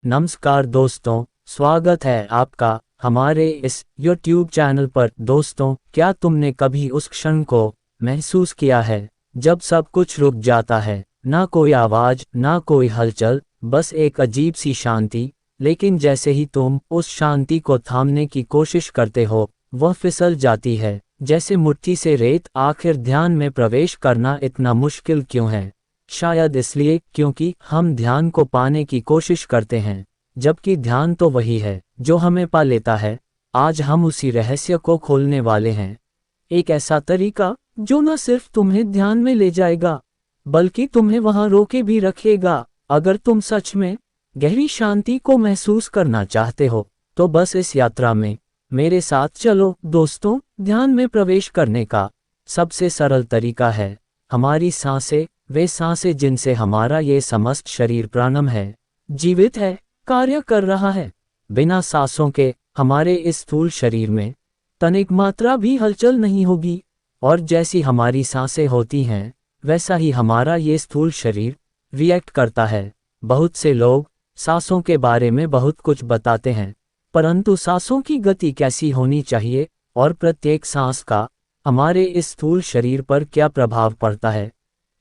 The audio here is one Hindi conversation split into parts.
नमस्कार दोस्तों, स्वागत है आपका हमारे इस YouTube चैनल पर। दोस्तों, क्या तुमने कभी उस क्षण को महसूस किया है जब सब कुछ रुक जाता है? ना कोई आवाज़, ना कोई हलचल, बस एक अजीब सी शांति। लेकिन जैसे ही तुम उस शांति को थामने की कोशिश करते हो, वह फिसल जाती है जैसे मुट्ठी से रेत। आखिर ध्यान में प्रवेश करना इतना मुश्किल क्यों है? शायद इसलिए क्योंकि हम ध्यान को पाने की कोशिश करते हैं, जबकि ध्यान तो वही है जो हमें पा लेता है। आज हम उसी रहस्य को खोलने वाले हैं, एक ऐसा तरीका जो न सिर्फ तुम्हें ध्यान में ले जाएगा, बल्कि तुम्हें वहां रोके भी रखेगा। अगर तुम सच में गहरी शांति को महसूस करना चाहते हो, तो बस इस यात्रा में मेरे साथ चलो। दोस्तों, ध्यान में प्रवेश करने का सबसे सरल तरीका है हमारी सांसें। वे सांसें जिनसे हमारा ये समस्त शरीर प्राणम है, जीवित है, कार्य कर रहा है। बिना सांसों के हमारे इस स्थूल शरीर में तनिक मात्रा भी हलचल नहीं होगी। और जैसी हमारी सांसें होती हैं, वैसा ही हमारा ये स्थूल शरीर रिएक्ट करता है। बहुत से लोग सांसों के बारे में बहुत कुछ बताते हैं, परंतु सांसों की गति कैसी होनी चाहिए और प्रत्येक सांस का हमारे इस स्थूल शरीर पर क्या प्रभाव पड़ता है,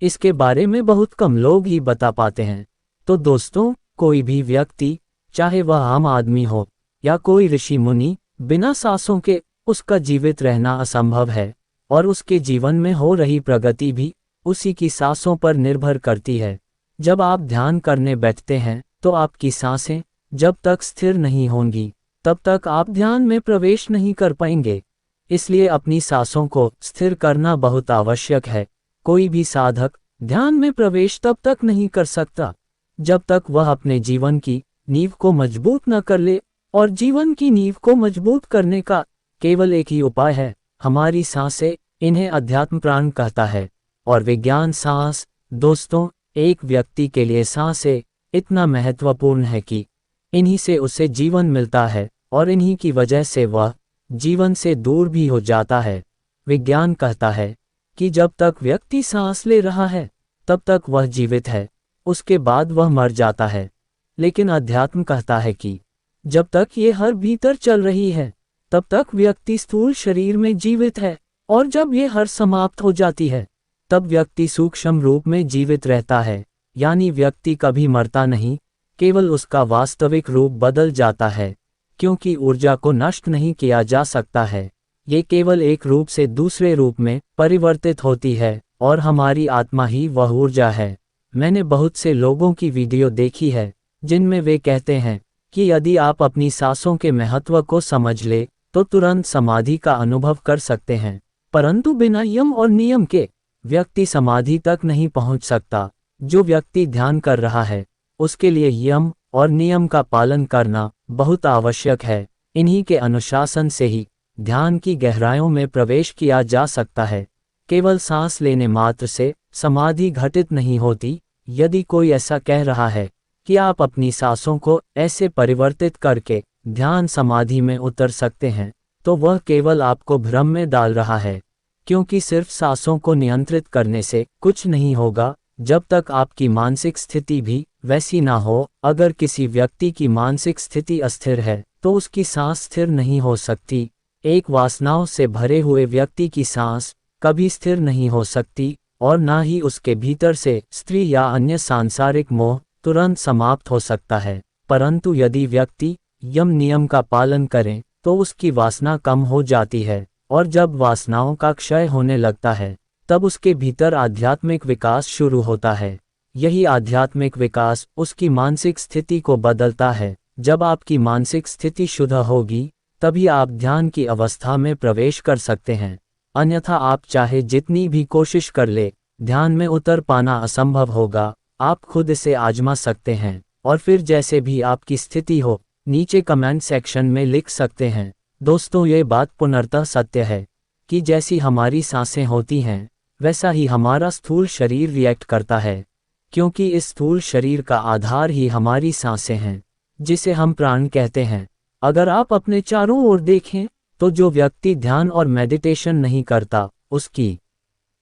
इसके बारे में बहुत कम लोग ही बता पाते हैं। तो दोस्तों, कोई भी व्यक्ति, चाहे वह आम आदमी हो या कोई ऋषि मुनि, बिना सांसों के उसका जीवित रहना असंभव है। और उसके जीवन में हो रही प्रगति भी उसी की सांसों पर निर्भर करती है। जब आप ध्यान करने बैठते हैं, तो आपकी सांसें जब तक स्थिर नहीं होंगी, तब तक आप ध्यान में प्रवेश नहीं कर पाएंगे। इसलिए अपनी सांसों को स्थिर करना बहुत आवश्यक है। कोई भी साधक ध्यान में प्रवेश तब तक नहीं कर सकता जब तक वह अपने जीवन की नींव को मजबूत न कर ले। और जीवन की नींव को मजबूत करने का केवल एक ही उपाय है, हमारी सांसें। इन्हें अध्यात्म प्राण कहता है और विज्ञान सांस। दोस्तों, एक व्यक्ति के लिए सांसें इतना महत्वपूर्ण है कि इन्हीं से उसे जीवन मिलता है और इन्हीं की वजह से वह जीवन से दूर भी हो जाता है। विज्ञान कहता है कि जब तक व्यक्ति सांस ले रहा है, तब तक वह जीवित है, उसके बाद वह मर जाता है। लेकिन अध्यात्म कहता है कि जब तक ये हर भीतर चल रही है, तब तक व्यक्ति स्थूल शरीर में जीवित है। और जब ये हर समाप्त हो जाती है, तब व्यक्ति सूक्ष्म रूप में जीवित रहता है। यानी व्यक्ति कभी मरता नहीं, केवल उसका वास्तविक रूप बदल जाता है, क्योंकि ऊर्जा को नष्ट नहीं किया जा सकता है। ये केवल एक रूप से दूसरे रूप में परिवर्तित होती है, और हमारी आत्मा ही वह ऊर्जा है। मैंने बहुत से लोगों की वीडियो देखी है जिनमें वे कहते हैं कि यदि आप अपनी सांसों के महत्व को समझ ले, तो तुरंत समाधि का अनुभव कर सकते हैं। परंतु बिना यम और नियम के व्यक्ति समाधि तक नहीं पहुंच सकता। जो व्यक्ति ध्यान कर रहा है, उसके लिए यम और नियम का पालन करना बहुत आवश्यक है। इन्हीं के अनुशासन से ही ध्यान की गहराइयों में प्रवेश किया जा सकता है। केवल सांस लेने मात्र से समाधि घटित नहीं होती। यदि कोई ऐसा कह रहा है कि आप अपनी सांसों को ऐसे परिवर्तित करके ध्यान समाधि में उतर सकते हैं, तो वह केवल आपको भ्रम में डाल रहा है। क्योंकि सिर्फ सांसों को नियंत्रित करने से कुछ नहीं होगा जब तक आपकी मानसिक स्थिति भी वैसी ना हो। अगर किसी व्यक्ति की मानसिक स्थिति अस्थिर है, तो उसकी सांस स्थिर नहीं हो सकती। एक वासनाओं से भरे हुए व्यक्ति की सांस कभी स्थिर नहीं हो सकती, और ना ही उसके भीतर से स्त्री या अन्य सांसारिक मोह तुरंत समाप्त हो सकता है। परंतु यदि व्यक्ति यम नियम का पालन करे, तो उसकी वासना कम हो जाती है, और जब वासनाओं का क्षय होने लगता है, तब उसके भीतर आध्यात्मिक विकास शुरू होता है। यही आध्यात्मिक विकास उसकी मानसिक स्थिति को बदलता है। जब आपकी मानसिक स्थिति शुद्ध होगी, तभी आप ध्यान की अवस्था में प्रवेश कर सकते हैं। अन्यथा आप चाहे जितनी भी कोशिश कर ले, ध्यान में उतर पाना असंभव होगा। आप खुद इसे आजमा सकते हैं, और फिर जैसे भी आपकी स्थिति हो, नीचे कमेंट सेक्शन में लिख सकते हैं। दोस्तों, ये बात पुनर्तः सत्य है कि जैसी हमारी सांसें होती हैं, वैसा ही हमारा स्थूल शरीर रिएक्ट करता है। क्योंकि इस स्थूल शरीर का आधार ही हमारी सांसें हैं, जिसे हम प्राण कहते हैं। अगर आप अपने चारों ओर देखें, तो जो व्यक्ति ध्यान और मेडिटेशन नहीं करता, उसकी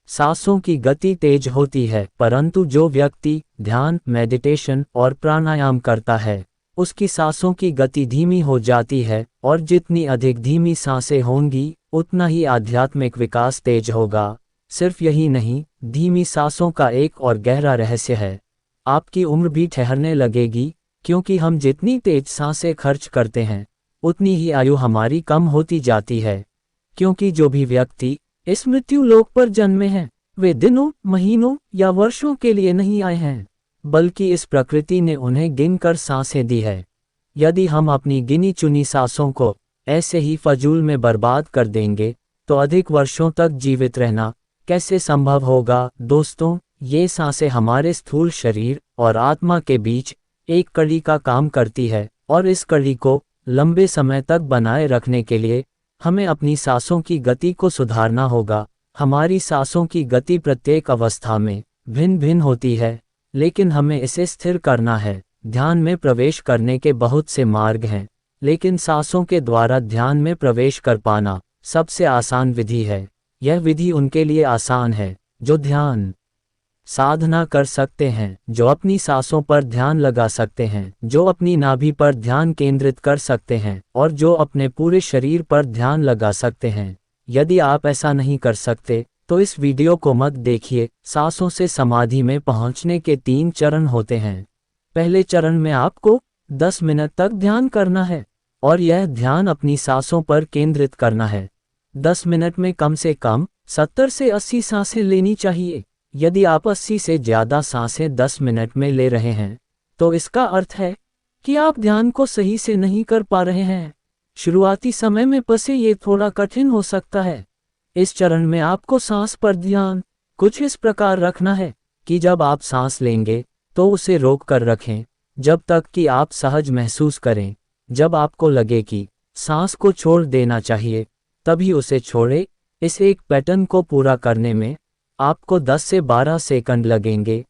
सांसों की गति तेज होती है। परंतु जो व्यक्ति ध्यान, मेडिटेशन और प्राणायाम करता है, उसकी सांसों की गति धीमी हो जाती है, और जितनी अधिक धीमी सांसें होंगी उतना ही आध्यात्मिक विकास तेज होगा। सिर्फ यही नहीं, धीमी सांसों का एक और गहरा रहस्य है। आपकी उम्र भी ठहरने लगेगी, क्योंकि हम जितनी तेज सांसें खर्च करते हैं उतनी ही आयु हमारी कम होती जाती है। क्योंकि जो भी व्यक्ति इस मृत्यु लोक पर जन्मे हैं, वे दिनों, महीनों या वर्षों के लिए नहीं आए हैं, बल्कि इस प्रकृति ने उन्हें गिनकर सांसें दी है। यदि हम अपनी गिनी चुनी सांसों को ऐसे ही फजूल में बर्बाद कर देंगे, तो अधिक वर्षों तक जीवित रहना कैसे संभव होगा। दोस्तों, ये सांसें हमारे स्थूल शरीर और आत्मा के बीच एक कड़ी का काम करती है, और इस कड़ी को लंबे समय तक बनाए रखने के लिए हमें अपनी सांसों की गति को सुधारना होगा। हमारी सांसों की गति प्रत्येक अवस्था में भिन्न भिन्न होती है, लेकिन हमें इसे स्थिर करना है। ध्यान में प्रवेश करने के बहुत से मार्ग हैं, लेकिन सांसों के द्वारा ध्यान में प्रवेश कर पाना सबसे आसान विधि है। यह विधि उनके लिए आसान है जो ध्यान साधना कर सकते हैं, जो अपनी सांसों पर ध्यान लगा सकते हैं, जो अपनी नाभि पर ध्यान केंद्रित कर सकते हैं, और जो अपने पूरे शरीर पर ध्यान लगा सकते हैं। यदि आप ऐसा नहीं कर सकते तो इस वीडियो को मत देखिए। सांसों से समाधि में पहुंचने के 3 चरण होते हैं। पहले चरण में आपको 10 मिनट तक ध्यान करना है, और यह ध्यान अपनी सांसों पर केंद्रित करना है। 10 मिनट में कम से कम 70 से 80 सांसें लेनी चाहिए। यदि आप 80 से ज़्यादा सांसें 10 मिनट में ले रहे हैं, तो इसका अर्थ है कि आप ध्यान को सही से नहीं कर पा रहे हैं। शुरुआती समय में पसे ये थोड़ा कठिन हो सकता है। इस चरण में आपको सांस पर ध्यान कुछ इस प्रकार रखना है कि जब आप सांस लेंगे तो उसे रोक कर रखें जब तक कि आप सहज महसूस करें। जब आपको लगे कि सांस को छोड़ देना चाहिए, तभी उसे छोड़ें। इस एक पैटर्न को पूरा करने में आपको 10 से 12 सेकंड लगेंगे,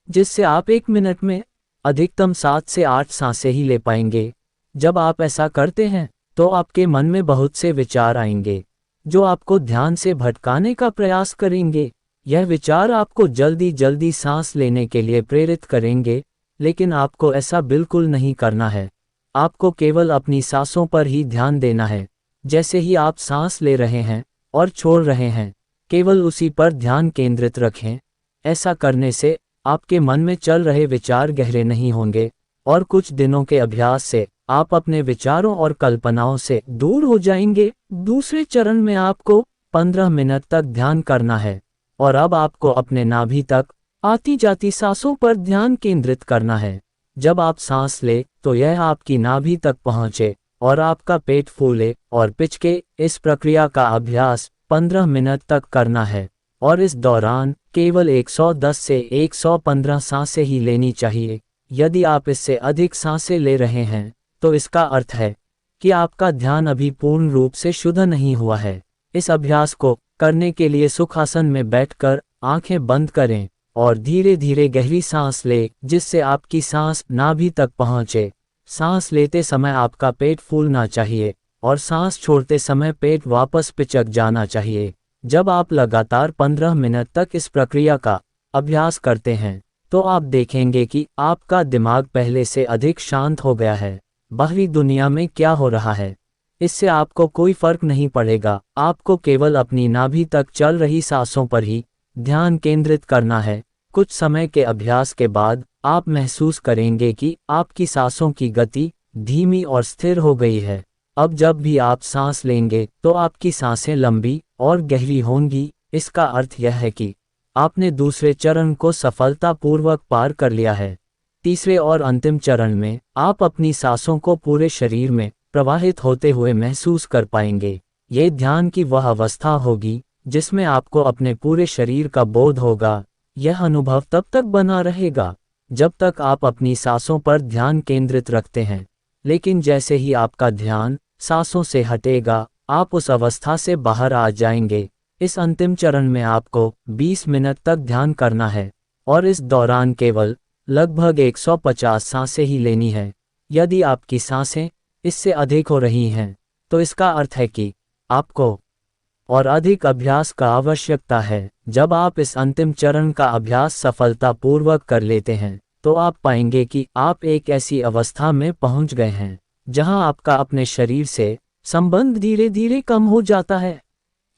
जिससे आप 1 मिनट में अधिकतम 7 से 8 सांसें ही ले पाएंगे। जब आप ऐसा करते हैं तो आपके मन में बहुत से विचार आएंगे जो आपको ध्यान से भटकाने का प्रयास करेंगे। यह विचार आपको जल्दी जल्दी सांस लेने के लिए प्रेरित करेंगे, लेकिन आपको ऐसा बिल्कुल नहीं करना है। आपको केवल अपनी सांसों पर ही ध्यान देना है। जैसे ही आप सांस ले रहे हैं और छोड़ रहे हैं, केवल उसी पर ध्यान केंद्रित रखें। ऐसा करने से आपके मन में चल रहे विचार गहरे नहीं होंगे, और कुछ दिनों के अभ्यास से आप अपने विचारों और कल्पनाओं से दूर हो जाएंगे। दूसरे चरण में आपको 15 मिनट तक ध्यान करना है, और अब आपको अपने नाभि तक आती जाती सांसों पर ध्यान केंद्रित करना है। जब आप सांस ले तो यह आपकी नाभि तक पहुंचे और आपका पेट फूले और पिचके। इस प्रक्रिया का अभ्यास 15 मिनट तक करना है, और इस दौरान केवल 110 से 115 सांसें ही लेनी चाहिए। यदि आप इससे अधिक सांसें ले रहे हैं तो इसका अर्थ है कि आपका ध्यान अभी पूर्ण रूप से शुद्ध नहीं हुआ है। इस अभ्यास को करने के लिए सुखासन में बैठकर आंखें बंद करें और धीरे धीरे गहरी सांस लें, जिससे आपकी सांस नाभि तक पहुंचे। सांस लेते समय आपका पेट फूलना चाहिए और सांस छोड़ते समय पेट वापस पिचक जाना चाहिए। जब आप लगातार 15 मिनट तक इस प्रक्रिया का अभ्यास करते हैं, तो आप देखेंगे कि आपका दिमाग पहले से अधिक शांत हो गया है। बाहरी दुनिया में क्या हो रहा है, इससे आपको कोई फर्क नहीं पड़ेगा। आपको केवल अपनी नाभि तक चल रही सांसों पर ही ध्यान केंद्रित करना है। कुछ समय के अभ्यास के बाद आप महसूस करेंगे कि आपकी सांसों की गति धीमी और स्थिर हो गई है। अब जब भी आप सांस लेंगे तो आपकी सांसें लंबी और गहरी होंगी। इसका अर्थ यह है कि आपने दूसरे चरण को सफलतापूर्वक पार कर लिया है। तीसरे और अंतिम चरण में आप अपनी सांसों को पूरे शरीर में प्रवाहित होते हुए महसूस कर पाएंगे। ये ध्यान की वह अवस्था होगी जिसमें आपको अपने पूरे शरीर का बोध होगा। यह अनुभव तब तक बना रहेगा जब तक आप अपनी सांसों पर ध्यान केंद्रित रखते हैं, लेकिन जैसे ही आपका ध्यान सांसों से हटेगा, आप उस अवस्था से बाहर आ जाएंगे। इस अंतिम चरण में आपको 20 मिनट तक ध्यान करना है, और इस दौरान केवल लगभग 150 सांसें ही लेनी है। यदि आपकी सांसें इससे अधिक हो रही हैं, तो इसका अर्थ है कि आपको और अधिक अभ्यास का आवश्यकता है। जब आप इस अंतिम चरण का अभ्यास सफलतापूर्वक कर लेते हैं, तो आप पाएंगे कि आप एक ऐसी अवस्था में पहुंच गए हैं जहां आपका अपने शरीर से संबंध धीरे धीरे कम हो जाता है।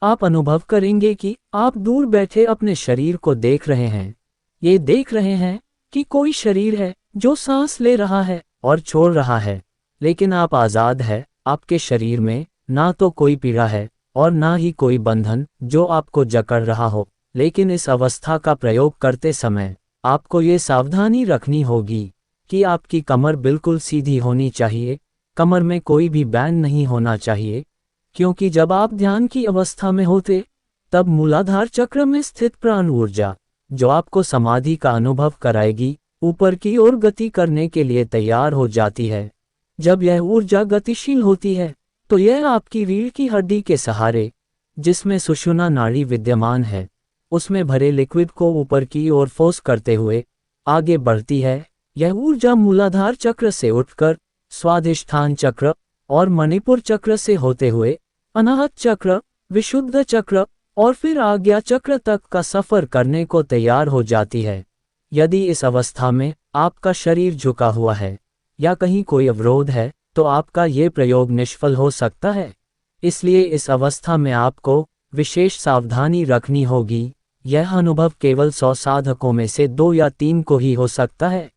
आप अनुभव करेंगे कि आप दूर बैठे अपने शरीर को देख रहे हैं। ये देख रहे हैं कि कोई शरीर है जो सांस ले रहा है और छोड़ रहा है, लेकिन आप आज़ाद है। आपके शरीर में ना तो कोई पीड़ा है और ना ही कोई बंधन जो आपको जकड़ रहा हो। लेकिन इस अवस्था का प्रयोग करते समय आपको ये सावधानी रखनी होगी कि आपकी कमर बिल्कुल सीधी होनी चाहिए, कमर में कोई भी बैंड नहीं होना चाहिए, क्योंकि जब आप ध्यान की अवस्था में होते तब मूलाधार चक्र में स्थित प्राण ऊर्जा, जो आपको समाधि का अनुभव कराएगी, ऊपर की ओर गति करने के लिए तैयार हो जाती है। जब यह ऊर्जा गतिशील होती है तो यह आपकी रीढ़ की हड्डी के सहारे, जिसमें सुषुम्ना नाड़ी विद्यमान है, उसमें भरे लिक्विड को ऊपर की ओर फोर्स करते हुए आगे बढ़ती है। यह ऊर्जा मूलाधार चक्र से उठकर स्वाधिष्ठान चक्र और मणिपुर चक्र से होते हुए अनाहत चक्र, विशुद्ध चक्र और फिर आज्ञा चक्र तक का सफर करने को तैयार हो जाती है। यदि इस अवस्था में आपका शरीर झुका हुआ है या कहीं कोई अवरोध है तो आपका ये प्रयोग निष्फल हो सकता है। इसलिए इस अवस्था में आपको विशेष सावधानी रखनी होगी। यह अनुभव केवल 100 साधकों में से 2 या 3 को ही हो सकता है।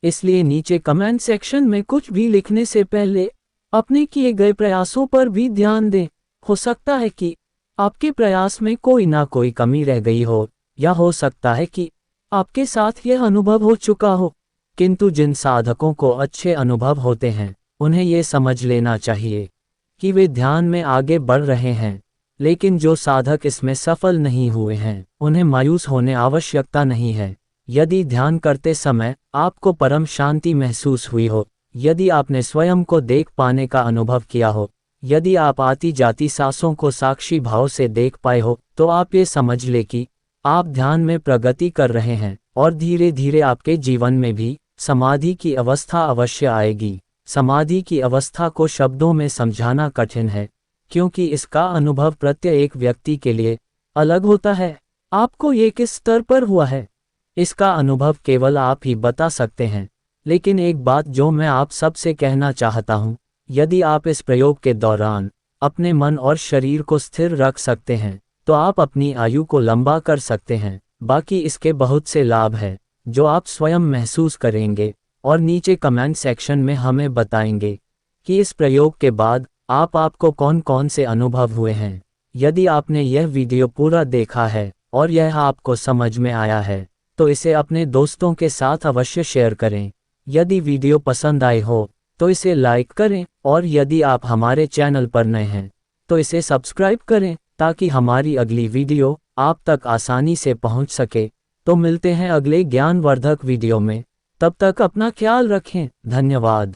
इसलिए नीचे कमेंट सेक्शन में कुछ भी लिखने से पहले अपने किए गए प्रयासों पर भी ध्यान दें। हो सकता है कि आपके प्रयास में कोई ना कोई कमी रह गई हो, या हो सकता है कि आपके साथ यह अनुभव हो चुका हो। किंतु जिन साधकों को अच्छे अनुभव होते हैं उन्हें ये समझ लेना चाहिए कि वे ध्यान में आगे बढ़ रहे हैं। लेकिन जो साधक इसमें सफल नहीं हुए हैं उन्हें मायूस होने आवश्यकता नहीं है। यदि ध्यान करते समय आपको परम शांति महसूस हुई हो, यदि आपने स्वयं को देख पाने का अनुभव किया हो, यदि आप आती जाती सांसों को साक्षी भाव से देख पाए हो, तो आप ये समझ ले कि आप ध्यान में प्रगति कर रहे हैं और धीरे धीरे आपके जीवन में भी समाधि की अवस्था अवश्य आएगी। समाधि की अवस्था को शब्दों में समझाना कठिन है, क्योंकि इसका अनुभव प्रत्येक व्यक्ति के लिए अलग होता है। आपको ये किस स्तर पर हुआ है, इसका अनुभव केवल आप ही बता सकते हैं। लेकिन एक बात जो मैं आप सबसे कहना चाहता हूँ, यदि आप इस प्रयोग के दौरान अपने मन और शरीर को स्थिर रख सकते हैं तो आप अपनी आयु को लंबा कर सकते हैं। बाकी इसके बहुत से लाभ हैं जो आप स्वयं महसूस करेंगे और नीचे कमेंट सेक्शन में हमें बताएंगे कि इस प्रयोग के बाद आपको कौन कौन से अनुभव हुए हैं। यदि आपने यह वीडियो पूरा देखा है और यह आपको समझ में आया है तो इसे अपने दोस्तों के साथ अवश्य शेयर करें। यदि वीडियो पसंद आए हो तो इसे लाइक करें, और यदि आप हमारे चैनल पर नए हैं तो इसे सब्सक्राइब करें ताकि हमारी अगली वीडियो आप तक आसानी से पहुंच सके। तो मिलते हैं अगले ज्ञानवर्धक वीडियो में, तब तक अपना ख्याल रखें। धन्यवाद।